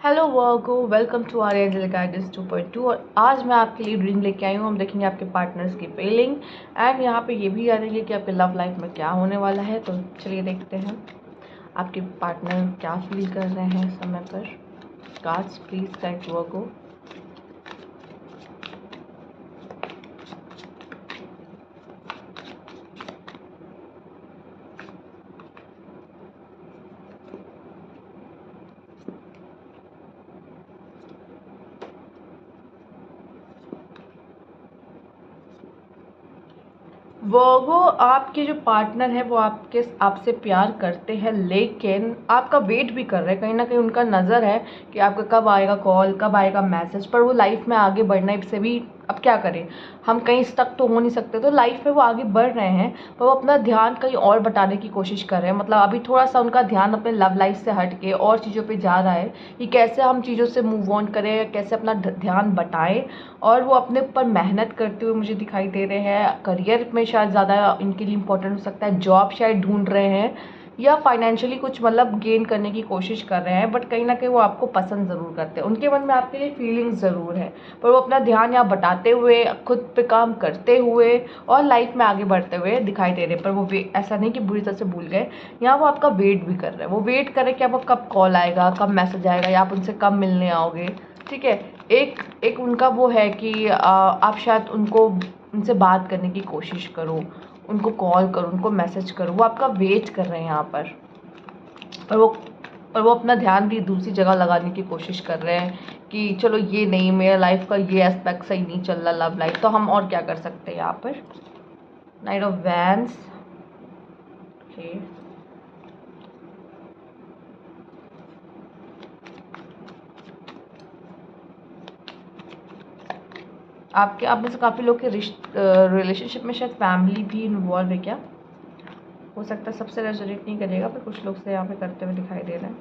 Hello Virgo, welcome to our angel guidance 2.2। और आज मैं आपके लिए रीडिंग लेके आई हूँ। हम देखेंगे आपके पार्टनर्स की फीलिंग एंड यहाँ पे ये भी जानेंगे कि आपके लव लाइफ में क्या होने वाला है। तो चलिए देखते हैं आपके पार्टनर क्या फील कर रहे हैं समय पर। कार्ड्स प्लीज गाइड वर्गो। वर्गो, आपके जो पार्टनर है वो आपसे प्यार करते हैं, लेकिन आपका वेट भी कर रहे हैं। कहीं ना कहीं उनका नज़र है कि आपका कब आएगा कॉल, कब आएगा मैसेज। पर वो लाइफ में आगे बढ़ने से भी अब क्या करें, हम कहीं स्टक तो हो नहीं सकते। तो लाइफ में वो आगे बढ़ रहे हैं पर वो अपना ध्यान कहीं और बटाने की कोशिश कर रहे हैं। मतलब अभी थोड़ा सा उनका ध्यान अपने लव लाइफ से हट के और चीज़ों पे जा रहा है कि कैसे हम चीज़ों से मूव ऑन करें, कैसे अपना ध्यान बटाएं। और वो अपने ऊपर मेहनत करते हुए मुझे दिखाई दे रहे हैं। करियर में शायद ज़्यादा इनके लिए इम्पोर्टेंट हो सकता है, जॉब शायद ढूंढ रहे हैं या फाइनेंशियली कुछ मतलब गेन करने की कोशिश कर रहे हैं। बट कहीं ना कहीं वो आपको पसंद ज़रूर करते हैं, उनके मन में आपके लिए फीलिंग्स ज़रूर है। पर वो अपना ध्यान यहाँ बटाते हुए, खुद पे काम करते हुए और लाइफ में आगे बढ़ते हुए दिखाई दे रहे हैं। पर वो ऐसा नहीं कि बुरी तरह से भूल गए। यहाँ वो आपका वेट भी कर रहे हैं। वो वेट कर रहे हैं कि आपका कब कॉल आएगा, कब मैसेज आएगा या आप उनसे कब मिलने आओगे। ठीक है, एक एक उनका वो है कि आप शायद उनसे बात करने की कोशिश करो, उनको कॉल करो, उनको मैसेज करो। वो आपका वेट कर रहे हैं यहाँ पर वो अपना ध्यान भी दूसरी जगह लगाने की कोशिश कर रहे हैं कि चलो ये नहीं, मेरा लाइफ का ये एस्पेक्ट सही नहीं चल रहा लव लाइफ, तो हम और क्या कर सकते हैं। यहाँ पर नाइट ऑफ वैंड्स। ओके, आपके आप में से काफ़ी लोग के रिलेशनशिप में शायद फैमिली भी इन्वॉल्व है क्या, हो सकता है। सबसे रेजोनेट नहीं करेगा पर कुछ लोग से यहाँ पे करते हुए दिखाई दे रहे हैं।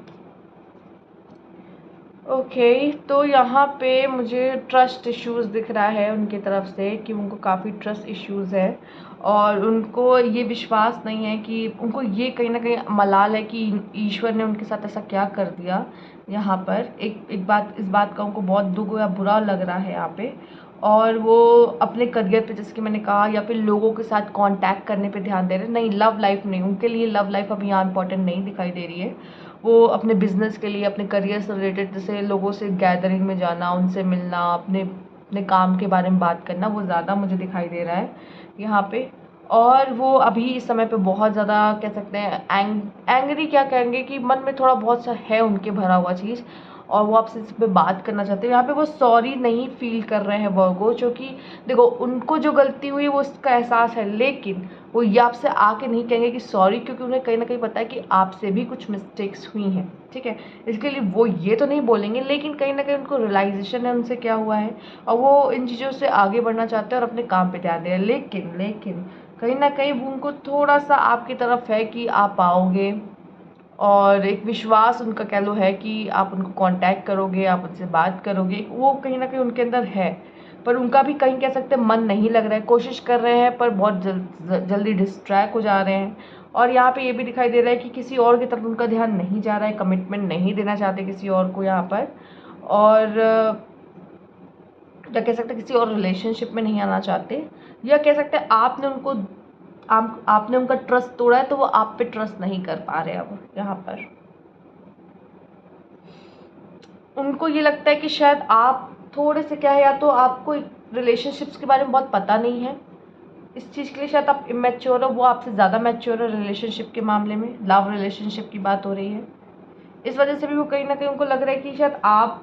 ओके, तो यहाँ पे मुझे ट्रस्ट इश्यूज़ दिख रहा है उनकी तरफ से कि उनको काफ़ी ट्रस्ट इश्यूज़ है और उनको ये विश्वास नहीं है कि उनको ये कहीं ना कहीं मलाल है कि ईश्वर ने उनके साथ ऐसा क्या कर दिया। यहाँ पर इस बात का उनको बहुत दुख या बुरा लग रहा है यहाँ पे। और वो अपने करियर पे, जैसे कि मैंने कहा, या फिर लोगों के साथ कांटेक्ट करने पे ध्यान दे रहे हैं। नहीं, लव लाइफ नहीं, उनके लिए लव लाइफ अभी यहाँ इंपॉर्टेंट नहीं दिखाई दे रही है। वो अपने बिजनेस के लिए, अपने करियर से रिलेटेड, जैसे लोगों से गैदरिंग में जाना, उनसे मिलना, अपने अपने काम के बारे में बात करना, वो ज़्यादा मुझे दिखाई दे रहा है यहाँ पे। और वो अभी इस समय पे बहुत ज़्यादा कह सकते हैं एंग्री, क्या कहेंगे कि मन में थोड़ा बहुत सा है उनके भरा हुआ चीज़ और वो आपसे इस पे बात करना चाहते हैं। यहाँ पे वो सॉरी नहीं फील कर रहे हैं वर्गो, जो कि देखो उनको जो गलती हुई वो उसका एहसास है, लेकिन वो ये आपसे आके नहीं कहेंगे कि सॉरी, क्योंकि उन्हें कहीं ना कहीं पता है कि आपसे भी कुछ मिस्टेक्स हुई हैं। ठीक है, इसके लिए वो ये तो नहीं बोलेंगे, लेकिन कहीं ना कहीं उनको रियलाइजेशन है उनसे क्या हुआ है और वो इन चीज़ों से आगे बढ़ना चाहते हैं और अपने काम पे ध्यान दे रहे हैं। लेकिन कहीं ना कहीं उनको थोड़ा सा आपकी तरफ है कि आप आओगे और एक विश्वास उनका कह लो है कि आप उनको कांटेक्ट करोगे, आप उनसे बात करोगे। वो कहीं ना कहीं उनके अंदर है, पर उनका भी कहीं कह सकते हैं मन नहीं लग रहा है। कोशिश कर रहे हैं पर बहुत जल्दी डिस्ट्रैक्ट हो जा रहे हैं। और यहाँ पे ये भी दिखाई दे रहा है कि किसी और की तरफ उनका ध्यान नहीं जा रहा है, कमिटमेंट नहीं देना चाहते किसी और को यहाँ पर। और या कह सकते हैं किसी और रिलेशनशिप में नहीं आना चाहते, या कह सकते हैं आपने उनका ट्रस्ट तोड़ा है तो वो आप पे ट्रस्ट नहीं कर पा रहे अब यहाँ पर। उनको ये लगता है कि शायद आप थोड़े से क्या है, या तो आपको रिलेशनशिप्स के बारे में बहुत पता नहीं है, इस चीज़ के लिए शायद आप इमेच्योर हो, वो आपसे ज़्यादा मैच्योर है रिलेशनशिप के मामले में। लव रिलेशनशिप की बात हो रही है, इस वजह से भी वो कहीं ना कहीं उनको लग रहा है कि शायद आप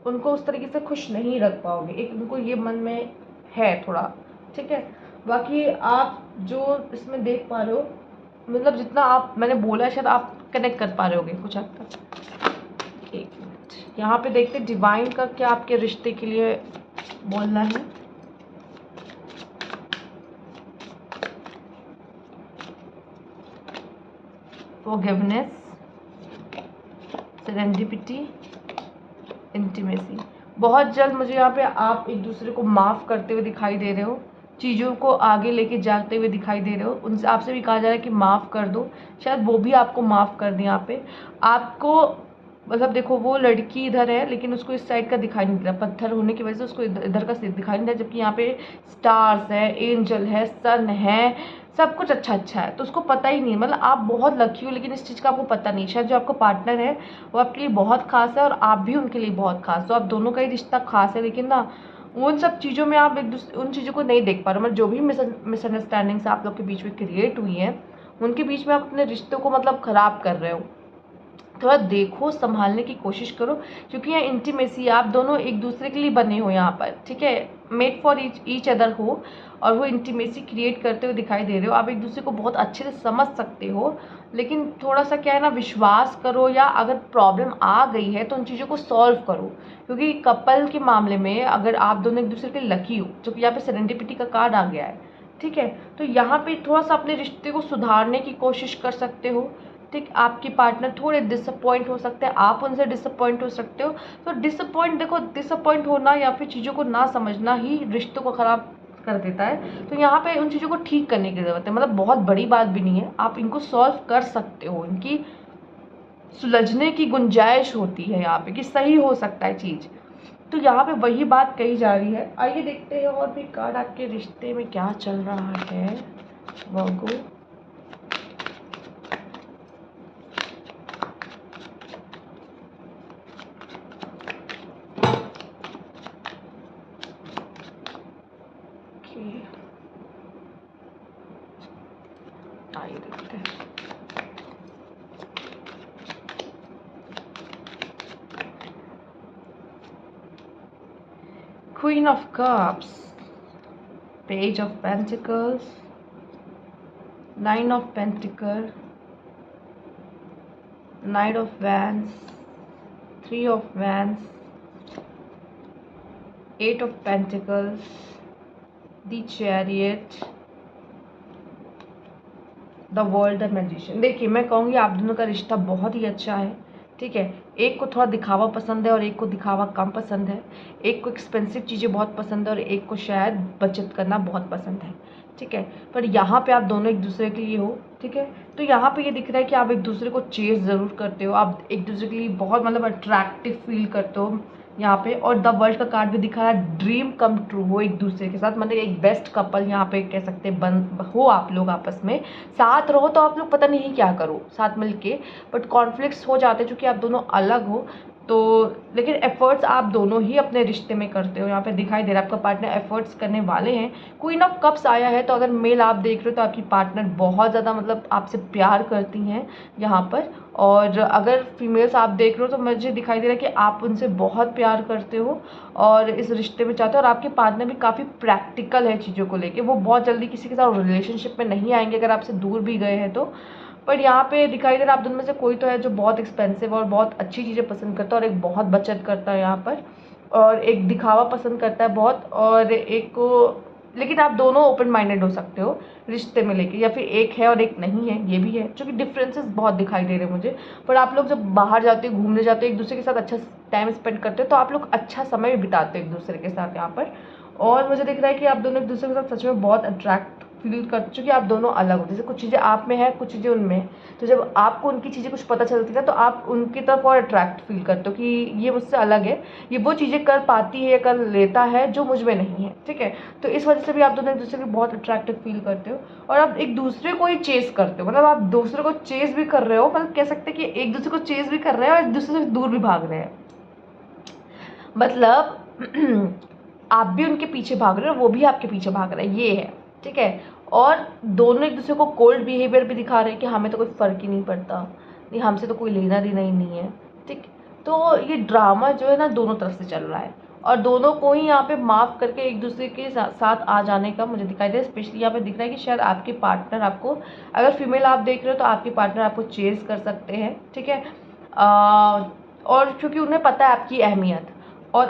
उनको उस तरीके से खुश नहीं रख पाओगे। एक उनको ये मन में है थोड़ा। ठीक है, बाकी आप जो इसमें देख पा रहे हो, मतलब जितना आप मैंने बोला शायद आप कनेक्ट कर पा रहे होगे कुछ हद तक। एक मिनट, यहाँ पे देखते डिवाइन का क्या आपके रिश्ते के लिए बोलना है। Forgiveness, serendipity, intimacy. बहुत जल्द मुझे यहाँ पे आप एक दूसरे को माफ़ करते हुए दिखाई दे रहे हो, चीज़ों को आगे लेके जाते हुए दिखाई दे रहे हो। उनसे आपसे भी कहा जा रहा है कि माफ़ कर दो, शायद वो भी आपको माफ़ कर दें। यहाँ पे आपको मतलब देखो वो लड़की इधर है लेकिन उसको इस साइड का दिखाई नहीं दे रहा, पत्थर होने की वजह से उसको इधर का दिखाई नहीं दे रहा, जबकि यहाँ पे स्टार्स है, एंजल है, सन है, सब कुछ अच्छा अच्छा है। तो उसको पता ही नहीं, मतलब आप बहुत लकी हो लेकिन इस चीज़ का आपको पता नहीं। शायद जो आपका पार्टनर है वो आपके लिए बहुत खास है और आप भी उनके लिए बहुत खास हो। आप दोनों का ही रिश्ता खास है, लेकिन ना उन सब चीज़ों में आप एक दूसरे उन चीज़ों को नहीं देख पा रहे हो। मतलब जो भी मिसअंडरस्टैंडिंग्स आप लोग के बीच में क्रिएट हुई हैं उनके बीच में आप अपने रिश्तों को मतलब ख़राब कर रहे हो। थोड़ा देखो, संभालने की कोशिश करो, क्योंकि यहाँ इंटीमेसी आप दोनों एक दूसरे के लिए बने हो यहाँ पर, ठीक है, मेड फॉर ईच अदर हो, और वो इंटीमेसी क्रिएट करते हुए दिखाई दे रहे हो। आप एक दूसरे को बहुत अच्छे से समझ सकते हो, लेकिन थोड़ा सा क्या है ना, विश्वास करो, या अगर प्रॉब्लम आ गई है तो उन चीज़ों को सॉल्व करो। क्योंकि कपल के मामले में अगर आप दोनों एक दूसरे के लकी हो, जो कि यहाँ पे सेरेंडिपिटी का कार्ड आ गया है, ठीक है, तो यहाँ पे थोड़ा सा अपने रिश्ते को सुधारने की कोशिश कर सकते हो। ठीक, आपके पार्टनर थोड़े डिसअपॉइंट हो सकते हैं, आप उनसे डिसअपॉइंट हो सकते हो। तो डिसअपॉइंट होना या फिर चीज़ों को ना समझना ही रिश्तों को ख़राब कर देता है। तो यहाँ पे उन चीज़ों को ठीक करने की ज़रूरत है, मतलब बहुत बड़ी बात भी नहीं है, आप इनको सॉल्व कर सकते हो, इनकी सुलझने की गुंजाइश होती है यहाँ पे कि सही हो सकता है चीज़। तो यहाँ पे वही बात कही जा रही है। आइए देखते हैं और भी कार्ड आपके रिश्ते में क्या चल रहा है वर्गो। आइए देखते हैं। Queen of Cups, Page of Pentacles, Nine of Pentacles, Knight of Wands, Three of Wands, Eight of Pentacles, The Chariot, the world, the magician. देखिए, मैं कहूँगी आप दोनों का रिश्ता बहुत ही अच्छा है, ठीक है। एक को थोड़ा दिखावा पसंद है और एक को दिखावा कम पसंद है। एक को एक्सपेंसिव चीज़ें बहुत पसंद है और एक को शायद बचत करना बहुत पसंद है, ठीक है। पर यहाँ पे आप दोनों एक दूसरे के लिए हो, ठीक है। तो यहाँ पे ये दिख रहा है कि आप एक दूसरे को चेज़ ज़रूर करते हो, आप एक दूसरे के लिए बहुत मतलब अट्रैक्टिव फील करते हो यहाँ पे। और द वर्ल्ड का कार्ड भी दिखा रहा है, ड्रीम कम ट्रू हो एक दूसरे के साथ, मतलब एक बेस्ट कपल यहाँ पे कह सकते हैं बन हो आप लोग आपस में। साथ रहो तो आप लोग पता नहीं क्या करो साथ मिल के, बट कॉन्फ्लिक्ट्स हो जाते हैं क्योंकि आप दोनों अलग हो। तो लेकिन एफर्ट्स आप दोनों ही अपने रिश्ते में करते हो, यहाँ पे दिखाई दे रहा है आपका पार्टनर एफर्ट्स करने वाले हैं। क्वीन ऑफ कप्स आया है, तो अगर मेल आप देख रहे हो तो आपकी पार्टनर बहुत ज़्यादा मतलब आपसे प्यार करती हैं यहाँ पर। और अगर फीमेल्स आप देख रहे हो तो मुझे दिखाई दे रहा है कि आप उनसे बहुत प्यार करते हो और इस रिश्ते में चाहते हो। और आपके पार्टनर भी काफ़ी प्रैक्टिकल है चीज़ों को लेके, वो बहुत जल्दी किसी के साथ रिलेशनशिप में नहीं आएंगे अगर आपसे दूर भी गए हैं तो। पर यहाँ पे दिखाई दे रहा है आप दोनों में से कोई तो है जो बहुत एक्सपेंसिव और बहुत अच्छी चीज़ें पसंद करता है, और एक बहुत बचत करता है यहाँ पर, और एक दिखावा पसंद करता है बहुत, और एक को, लेकिन आप दोनों ओपन माइंडेड हो सकते हो रिश्ते में लेके, या फिर एक है और एक नहीं है, ये भी है, क्योंकि डिफरेंसेस बहुत दिखाई दे रहे हैं मुझे। पर आप लोग जब बाहर जाते हो, घूमने जाते हो, एक दूसरे के साथ अच्छा टाइम स्पेंड करते हो, तो आप लोग अच्छा समय भी बिताते हो एक दूसरे के साथ यहाँ पर। और मुझे दिख रहा है कि आप दोनों एक दूसरे के साथ सच में बहुत अट्रैक्ट फील कर चुके, आप दोनों अलग हो, जैसे कुछ चीज़ें आप में है, कुछ चीज़ें उनमें है। तो जब आपको उनकी चीज़ें कुछ पता चलती है तो आप उनकी तरफ और अट्रैक्ट फील करते हो कि ये मुझसे अलग है, ये वो चीज़ें कर पाती है या कर लेता है जो मुझ में नहीं है, ठीक है। तो इस वजह से भी आप दोनों एक दूसरे को बहुत अट्रैक्टिव फील करते हो, और आप एक दूसरे को ही चेस करते हो, मतलब आप दूसरे को चेस भी कर रहे हो, मतलब कह सकते हैं कि एक दूसरे को चेस भी कर रहे हैं और एक दूसरे से दूर भी भाग रहे हैं। मतलब आप भी उनके पीछे भाग रहे हो, वो भी आपके पीछे भाग रहे हैं, ये है, ठीक है। और दोनों एक दूसरे को कोल्ड बिहेवियर भी दिखा रहे हैं कि हमें तो कोई फ़र्क ही नहीं पड़ता, नहीं हमसे तो कोई लेना देना ही नहीं है, ठीक। तो ये ड्रामा जो है ना दोनों तरफ से चल रहा है, और दोनों को ही यहाँ पे माफ़ करके एक दूसरे के साथ आ जाने का मुझे दिखाई दे। स्पेशली यहाँ पे दिख रहा है कि शायद आपके पार्टनर आपको, अगर फीमेल आप देख रहे हो तो आपके पार्टनर आपको चेज़ कर सकते हैं, ठीक है। और क्योंकि उन्हें पता है आपकी अहमियत। और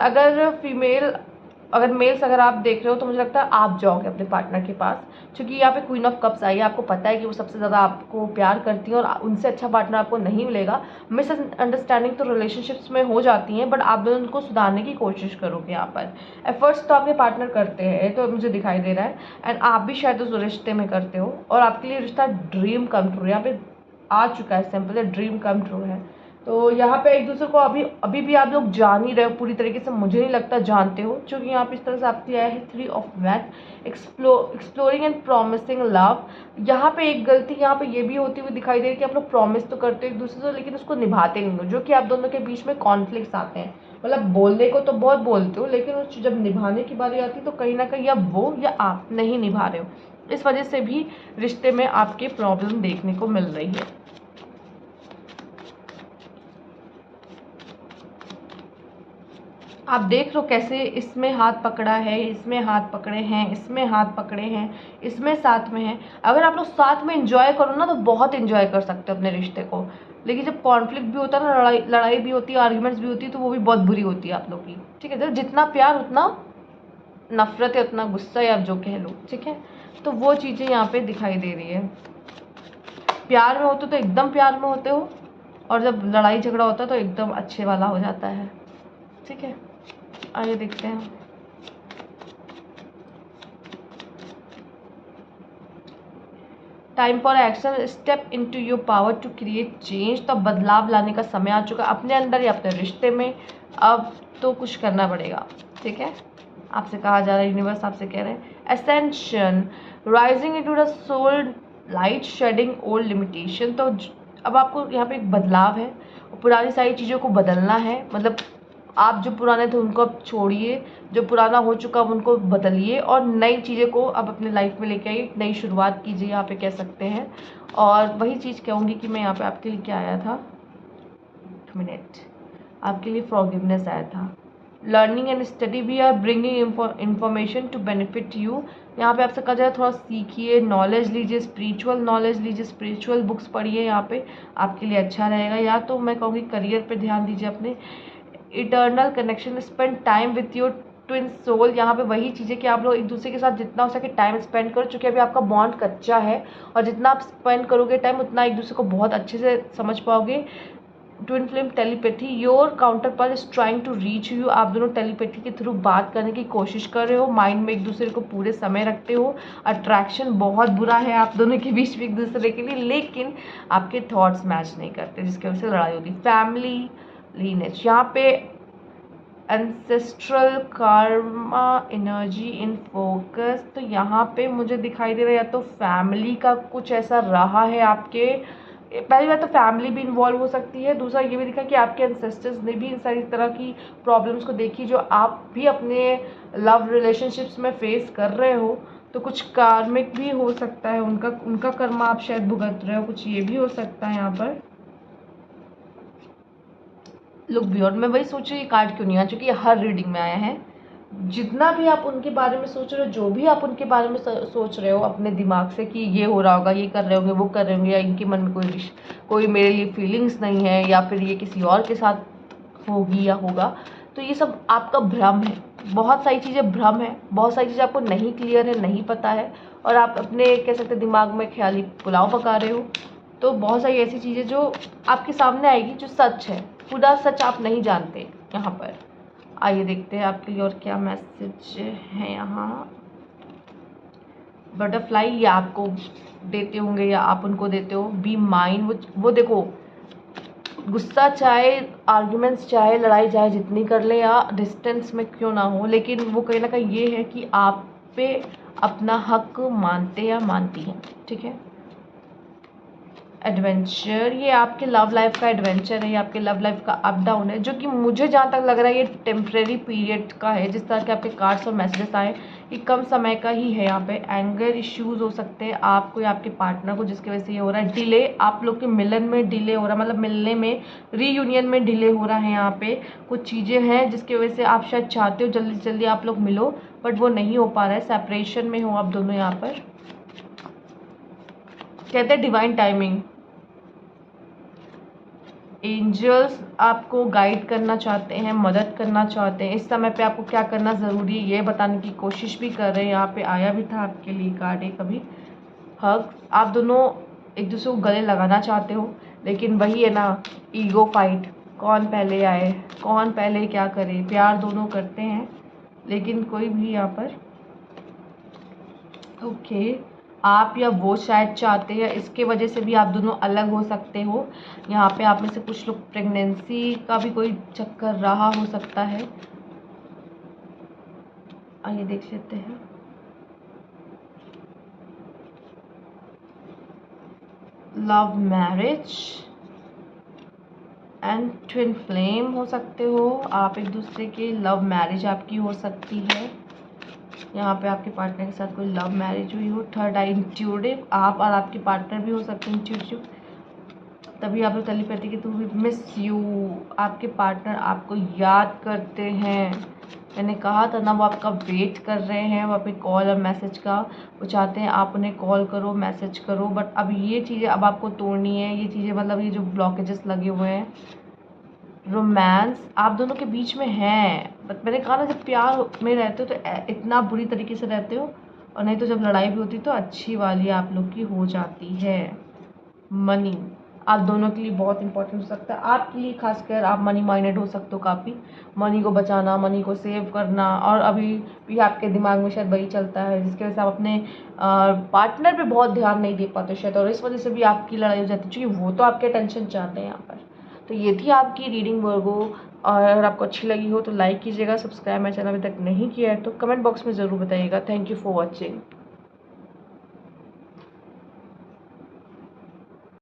अगर मेल्स अगर आप देख रहे हो तो मुझे लगता है आप जाओगे अपने पार्टनर के पास, क्योंकि यहाँ पे क्वीन ऑफ कप्स आई है, आपको पता है कि वो सबसे ज़्यादा आपको प्यार करती हैं और उनसे अच्छा पार्टनर आपको नहीं मिलेगा। मिसअंडरस्टैंडिंग तो रिलेशनशिप्स में हो जाती हैं, बट आप दोनों उनको सुधारने की कोशिश करोगे यहाँ पर। एफर्ट्स तो आपके पार्टनर करते हैं, तो मुझे दिखाई दे रहा है, एंड आप भी शायद उस रिश्ते में करते हो, और आपके लिए रिश्ता ड्रीम कम ट्रू यहाँ पे आ चुका है, सिंपल है, ड्रीम कम ट्रू है, तो यहाँ पे एक दूसरे को अभी अभी भी आप लोग जान ही रहे हो पूरी तरीके से, मुझे नहीं लगता जानते हो, क्योंकि यहाँ पे इस तरह से आपके आया है 3 ऑफ वैट, एक्सप्लोरिंग एंड प्रॉमिसिंग लव। यहाँ पे एक गलती यहाँ पे ये भी होती हुई दिखाई दे रही है कि आप लोग प्रॉमिस तो करते हो एक दूसरे से, लेकिन उसको निभाते नहीं हो, जो कि आप दोनों के बीच में कॉन्फ्लिक्ट्स आते हैं। मतलब बोलने को तो बहुत बोलते हो, लेकिन उस जब निभाने की बारी आती है तो कहीं ना कहीं या वो या आप नहीं निभा रहे हो। इस वजह से भी रिश्ते में आपके प्रॉब्लम देखने को मिल रही है। आप देख लो कैसे इसमें हाथ पकड़ा है, इसमें हाथ पकड़े हैं, इसमें हाथ पकड़े हैं, इसमें साथ में है। अगर आप लोग साथ में एंजॉय करो ना तो बहुत एंजॉय कर सकते हो अपने रिश्ते को, लेकिन जब कॉन्फ्लिक्ट भी होता है ना, लड़ाई भी होती है, आर्ग्यूमेंट्स भी होती है, तो वो भी बहुत बुरी होती है आप लोग की। ठीक है, जितना प्यार उतना नफरत है, उतना गुस्सा है, आप जो कह लो। ठीक है, तो वो चीज़ें यहाँ पे दिखाई दे रही है। प्यार में होते हो तो एकदम प्यार में होते हो, और जब लड़ाई झगड़ा होता है तो एकदम अच्छे वाला हो जाता है। ठीक है, आइए देखते हैं। Time for action, step into your power to create change. तो बदलाव लाने का समय आ चुका अपने अंदर या अपने रिश्ते में। अब तो कुछ करना पड़ेगा। ठीक है, आपसे कहा जा रहा है, यूनिवर्स आपसे कह रहे हैं ascension, rising into the soul light, shedding old limitation. तो अब आपको यहाँ पे एक बदलाव है, पुरानी सारी चीज़ों को बदलना है। मतलब आप जो पुराने थे उनको अब छोड़िए, जो पुराना हो चुका अब उनको बदलिए, और नई चीज़ें को अब अपने लाइफ में लेके आइए, नई शुरुआत कीजिए, यहाँ पे कह सकते हैं। और वही चीज़ कहूँगी कि मैं यहाँ पे आपके लिए क्या आया था, 1 मिनट, आपके लिए फॉरगिवनेस आया था। Learning and study, we are bringing information to benefit you. यहाँ पे आपसे कहा जाए थोड़ा सीखिए, नॉलेज लीजिए, स्पिरिचुअल नॉलेज लीजिए, स्पिरिचुअल बुक्स पढ़िए, यहाँ पे आपके लिए अच्छा रहेगा। या तो मैं कहूँगी करियर पे ध्यान दीजिए अपने, eternal connection, spend time with your twin soul. यहाँ पे वही चीज़ें कि आप लोग एक दूसरे के साथ जितना हो सके टाइम स्पेंड करो, चूँकि अभी आपका बॉन्ड कच्चा है, और जितना आप स्पेंड करोगे टाइम उतना एक दूसरे को बहुत अच्छे से समझ पाओगे। Twin flame telepathy, your counter part is trying to reach you. आप दोनों टेलीपैथी के थ्रू बात करने की कोशिश कर रहे हो, माइंड में एक दूसरे को पूरे समय रखते हो। अट्रैक्शन बहुत बुरा है आप दोनों के बीच में एक दूसरे के लिए, लेकिन आपके थॉट्स मैच नहीं करते, जिसकी वजह से लड़ाई होती है। फैमिली लीनेज, यहाँ पे ancestral Karma energy in focus. तो यहाँ पे मुझे दिखाई दे रहा है या तो फैमिली का कुछ ऐसा रहा है आपके, पहली बात तो फैमिली भी इन्वॉल्व हो सकती है, दूसरा ये भी दिखा कि आपके एंसेस्टर्स ने भी इन सारी तरह की प्रॉब्लम्स को देखी जो आप भी अपने लव रिलेशनशिप्स में फेस कर रहे हो। तो कुछ कार्मिक भी हो सकता है, उनका कर्मा आप शायद भुगत रहे हो, कुछ ये भी हो सकता है यहाँ पर। लुक बियॉन्ड, मैं वही सोच रही कार्ड क्यों नहीं आया, चूँकि हर रीडिंग में आया है। जितना भी आप उनके बारे में सोच रहे हो, जो भी आप उनके बारे में सोच रहे हो अपने दिमाग से कि ये हो रहा होगा, ये कर रहे होंगे, वो कर रहे होंगे, या इनके मन में कोई मेरे लिए फीलिंग्स नहीं है, या फिर ये किसी और के साथ होगी या होगा, तो ये सब आपका भ्रम है। बहुत सारी चीज़ें भ्रम है, बहुत सारी चीज़ें आपको नहीं क्लियर है, नहीं पता है, और आप अपने कह सकते दिमाग में ख्याली पुलाव पका रहे हो। तो बहुत सारी ऐसी चीज़ें जो आपके सामने आएगी जो सच है, पूरा सच आप नहीं जानते यहाँ पर। आइए देखते हैं आपके लिए और क्या मैसेज है यहाँ। बटरफ्लाई, या आपको देते होंगे या आप उनको देते हो। बी माइंड, वो देखो, गुस्सा चाहे आर्ग्यूमेंट्स चाहे लड़ाई चाहे जितनी कर ले या डिस्टेंस में क्यों ना हो, लेकिन वो कहीं ना कहीं ये है कि आप पे अपना हक मानते या मानती हैं। ठीक है, एडवेंचर, ये आपके लव लाइफ का एडवेंचर है, ये आपके लव लाइफ का अप डाउन है, जो कि मुझे जहाँ तक लग रहा है ये टेम्परेरी पीरियड का है। जिस तरह के आपके कार्ड्स और मैसेजेस आए, ये कम समय का ही है। यहाँ पे एंगर इश्यूज हो सकते हैं आपको या आपके पार्टनर को, जिसकी वजह से ये हो रहा है। डिले, आप लोग के मिलन में डिले हो रहा है, मतलब मिलने में, रीयूनियन में डिले हो रहा है। यहाँ पे कुछ चीज़ें हैं जिसकी वजह से आप शायद चाहते हो जल्दी से जल्दी आप लोग मिलो, बट वो नहीं हो पा रहा है। सेपरेशन में हो आप दोनों। यहाँ पर कहते हैं डिवाइन टाइमिंग, एंजल्स आपको गाइड करना चाहते हैं, मदद करना चाहते हैं। इस समय पे आपको क्या करना ज़रूरी है ये बताने की कोशिश भी कर रहे हैं। यहाँ पे आया भी था आपके लिए कार्ड एक अभी, हग। आप दोनों एक दूसरे को गले लगाना चाहते हो, लेकिन वही है ना, ईगो फाइट, कौन पहले आए, कौन पहले क्या करे। प्यार दोनों करते हैं, लेकिन कोई भी यहाँ पर, ओके, आप या वो शायद चाहते हैं, इसके वजह से भी आप दोनों अलग हो सकते हो। यहाँ पे आप में से कुछ लोग प्रेगनेंसी का भी कोई चक्कर रहा हो सकता है। आइए देख लेते हैं। Love marriage and twin flame हो सकते हो आप एक दूसरे के। लव मैरिज आपकी हो सकती है, यहाँ पे आपके पार्टनर के साथ कोई लव मैरिज हुई हो। थर्ड आई इंट्यूटिव, आप और आपके पार्टनर भी हो सकते हैं इंट्यूटिव, तभी आप लोग टेलीपैथी के थ्रू भी मिस यू, आपके पार्टनर आपको याद करते हैं। मैंने कहा था ना, वो आपका वेट कर रहे हैं, वो आपके कॉल और मैसेज का, वो चाहते हैं आप उन्हें कॉल करो, मैसेज करो। बट अब ये चीज़ें अब आपको तोड़नी है, ये चीज़ें मतलब ये जो ब्लॉकेजेस लगे हुए हैं। रोमांस आप दोनों के बीच में है, बट मैंने कहा ना, जब प्यार में रहते हो तो इतना बुरी तरीके से रहते हो, और नहीं तो जब लड़ाई भी होती तो अच्छी वाली आप लोग की हो जाती है। मनी आप दोनों के लिए बहुत इंपॉर्टेंट हो सकता है, आपके लिए खासकर आप मनी माइंडेड हो सकते हो काफ़ी। मनी को बचाना, मनी को सेव करना, और अभी भी आपके दिमाग में शायद वही चलता है, जिसकी वजह से आप अपने पार्टनर पे बहुत ध्यान नहीं दे पाते शायद, और इस वजह से भी आपकी लड़ाई हो जाती है, क्योंकि वो तो आपके टेंशन चाहते हैं यहाँ पर। तो ये थी आपकी रीडिंग वर्गो, और अगर आपको अच्छी लगी हो तो लाइक कीजिएगा, सब्सक्राइब मेरे चैनल अभी तक नहीं किया है तो कमेंट बॉक्स में ज़रूर बताइएगा। Thank you for watching.